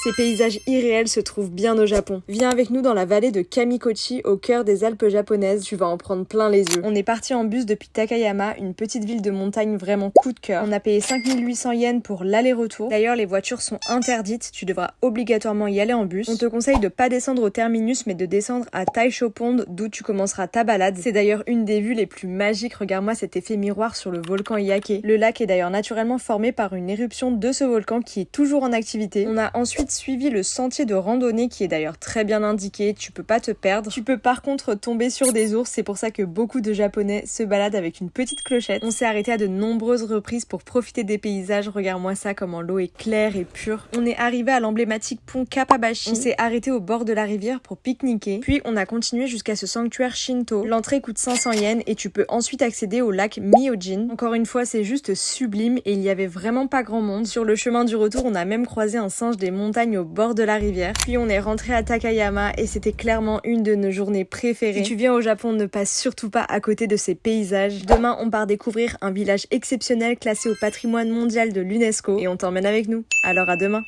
Ces paysages irréels se trouvent bien au Japon. Viens avec nous dans la vallée de Kamikochi, au cœur des Alpes japonaises, tu vas en prendre plein les yeux. On est parti en bus depuis Takayama, une petite ville de montagne vraiment coup de cœur. On a payé 5800 yens pour l'aller-retour. D'ailleurs, les voitures sont interdites, tu devras obligatoirement y aller en bus. On te conseille de pas descendre au terminus, mais de descendre à Taisho Pond, d'où tu commenceras ta balade. C'est d'ailleurs une des vues les plus magiques, regarde-moi cet effet miroir sur le volcan Yake. Le lac est d'ailleurs naturellement formé par une éruption de ce volcan qui est toujours en activité. On a ensuite suivi le sentier de randonnée qui est d'ailleurs très bien indiqué, tu peux pas te perdre. Tu peux par contre tomber sur des ours, c'est pour ça que beaucoup de Japonais se baladent avec une petite clochette. On s'est arrêté à de nombreuses reprises pour profiter des paysages, regarde-moi ça comment l'eau est claire et pure. On est arrivé à l'emblématique pont Kappabashi, on s'est arrêté au bord de la rivière pour pique-niquer, puis on a continué jusqu'à ce sanctuaire Shinto. L'entrée coûte 500 yens et tu peux ensuite accéder au lac Myojin. Encore une fois, c'est juste sublime et il y avait vraiment pas grand monde. Sur le chemin du retour, on a même croisé un singe des montagnes au bord de la rivière. Puis on est rentré à Takayama et c'était clairement une de nos journées préférées. Si tu viens au Japon, ne passe surtout pas à côté de ces paysages. Demain, on part découvrir un village exceptionnel classé au patrimoine mondial de l'UNESCO et on t'emmène avec nous. Alors à demain.